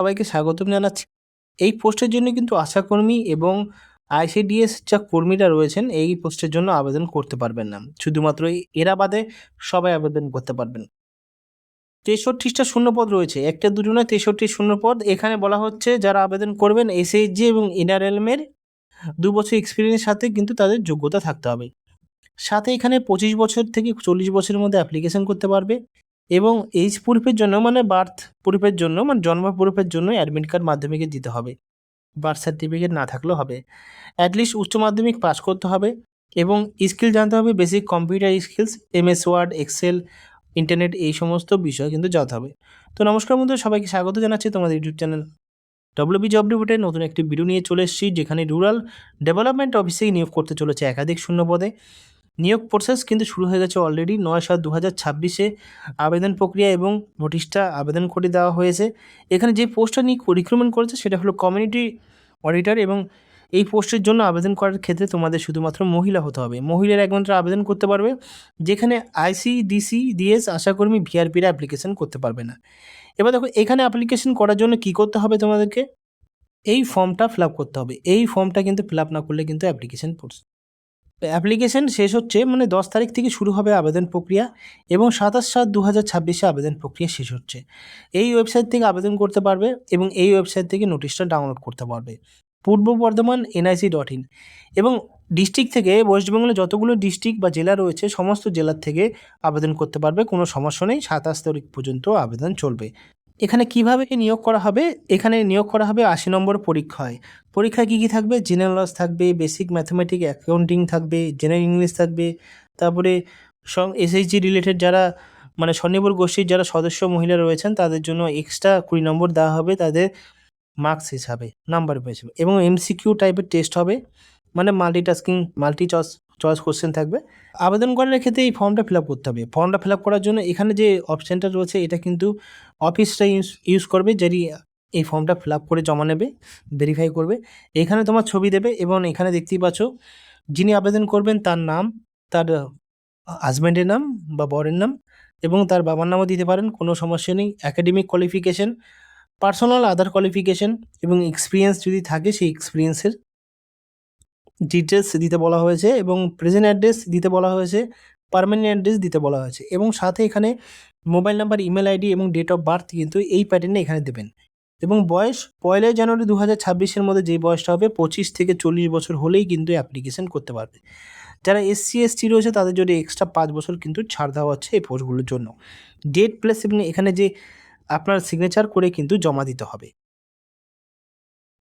সবাইকে স্বাগতম জানাচ্ছি। এই পোস্টের জন্য কিন্তু আশাকর্মী এবং আইসিডিএস যা কর্মীরা রয়েছেন এই পোস্টের জন্য আবেদন করতে পারবেন না। শুধুমাত্র এরা বাদে সবাই আবেদন করতে পারবেন। 63টা শূন্যপদ রয়েছে, একটা দুটো নয়, 63 শূন্যপদ। এখানে বলা হচ্ছে যারা আবেদন করবেন এসএইচজি এবং এনআরএলএম-এর 2 বছর এক্সপিরিয়েন্সের সাথে কিন্তু তাদের যোগ্যতা থাকতে হবে। সাথে এখানে 25 বছর থেকে 40 বছরের মধ্যে অ্যাপ্লিকেশন করতে পারবে এবং এইজ প্রুফের জন্য মানে বার্থ প্রুফের জন্য মানে জন্ম প্রুফের জন্য অ্যাডমিট কার্ড মাধ্যমিকে দিতে হবে, বার্থ সার্টিফিকেট না থাকলেও হবে। অ্যাটলিস্ট উচ্চ মাধ্যমিক পাস করতে হবে এবং স্কিল জানতে হবে, basic computer skills, MS Word, Excel, internet, এই সমস্ত বিষয় কিন্তু জানতে হবে। তো নমস্কার বন্ধু, সবাইকে স্বাগত জানাচ্ছি তোমাদের ইউটিউব চ্যানেল ডব্লিউবি জব রিপোর্টে নতুন একটি ভিডিও নিয়ে চলে এসেছি, যেখানে রুরাল ডেভেলপমেন্ট অফিসেই নিয়োগ করতে চলেছে একাধিক শূন্য পদে। নিয়োগ প্রসেস কিন্তু শুরু হয়ে গেছে অলরেডি। 9/7/2026 আবেদন প্রক্রিয়া এবং নোটিশটা আবেদন করে দেওয়া হয়েছে। এখানে যে পোস্টটা নিয়ে রিক্রুটমেন্ট করেছে সেটা হলো কমিউনিটি অডিটর এবং এই পোস্টের জন্য আবেদন করার ক্ষেত্রে তোমাদের শুধুমাত্র মহিলা হতে হবে। মহিলারা একমাত্র আবেদন করতে পারবে, যেখানে আইসিডিসি, ডিএস, আশাকর্মী, ভিআরপিরা অ্যাপ্লিকেশন করতে পারবে না। এবার দেখো, এখানে অ্যাপ্লিকেশন করার জন্য কী করতে হবে তোমাদেরকে, এই ফর্মটা ফিল আপ করতে হবে। এই ফর্মটা কিন্তু ফিল আপ না করলে কিন্তু অ্যাপ্লিকেশন শেষ হচ্ছে মানে 10 তারিখ থেকে শুরু হবে আবেদন প্রক্রিয়া এবং 27/7/2026 আবেদন প্রক্রিয়া শেষ হচ্ছে। এই ওয়েবসাইট থেকে আবেদন করতে পারবে এবং এই ওয়েবসাইট থেকে নোটিশটা ডাউনলোড করতে পারবে। পূর্ব বর্ধমান NIC.in এবং ডিস্ট্রিক্ট থেকে ওয়েস্ট বেঙ্গলে যতগুলো ডিস্ট্রিক্ট বা জেলা রয়েছে সমস্ত জেলার থেকে আবেদন করতে পারবে, কোনো সমস্যা নেই। 27 তারিখ পর্যন্ত আবেদন চলবে। এখানে কিভাবে নিয়োগ করা হবে, এখানে নিয়োগ করা হবে 80 নম্বর পরীক্ষায়। পরীক্ষায় কী কী থাকবে, জেনারেল নলেজ থাকবে, বেসিক ম্যাথমেটিক্স, অ্যাকাউন্টিং থাকবে, জেনারেল ইংলিশ থাকবে, তারপরে এসএইচজি রিলেটেড যারা মানে স্বনির্ভর গোষ্ঠীর যারা সদস্য মহিলা রয়েছেন তাদের জন্য এক্সট্রা 20 নম্বর দেওয়া হবে তাদের মার্কস হিসাবে, নাম্বার হিসাবে। এবং MCQ টাইপের টেস্ট হবে, মানে মাল্টিটাস্কিং, চয়েস কোশ্চেন থাকবে। আবেদন করার ক্ষেত্রে এই ফর্মটা ফিল আপ করতে হবে। ফর্মটা ফিল আপ করার জন্য এখানে যে অপশানটা রয়েছে এটা কিন্তু অফিসটা ইউজ করবে, যেটি এই ফর্মটা ফিল আপ করে জমা নেবে, ভেরিফাই করবে। এখানে তোমার ছবি দেবে এবং এখানে দেখতেই পাচ্ছ যিনি আবেদন করবেন তার নাম, তার হাজব্যান্ডের নাম বা বরের নাম এবং তার বাবার নামও দিতে পারেন, কোনো সমস্যা নেই। অ্যাকাডেমিক কোয়ালিফিকেশন, পার্সোনাল আদার কোয়ালিফিকেশন এবং এক্সপিরিয়েন্স যদি থাকে সেই এক্সপিরিয়েন্সের ডিটেলস দিতে বলা হয়েছে এবং প্রেজেন্ট অ্যাড্রেস দিতে বলা হয়েছে, পার্মানেন্ট অ্যাড্রেস দিতে বলা হয়েছে এবং সাথে এখানে মোবাইল নাম্বার, ইমেল আইডি এবং ডেট অফ বার্থ কিন্তু এই প্যাটার্নে এখানে দেবেন। এবং বয়স 1 জানুয়ারি 2026-এর মধ্যে যেই বয়সটা হবে 25 থেকে 40 বছর হলেই কিন্তু অ্যাপ্লিকেশন করতে পারবে। যারা SC ST রয়েছে তাদের জন্য এক্সট্রা 5 বছর কিন্তু ছাড় দেওয়া হচ্ছে এই পোস্টগুলোর জন্য। ডেট প্লাস এখানে যে আপনার সিগনেচার করে কিন্তু জমা দিতে হবে।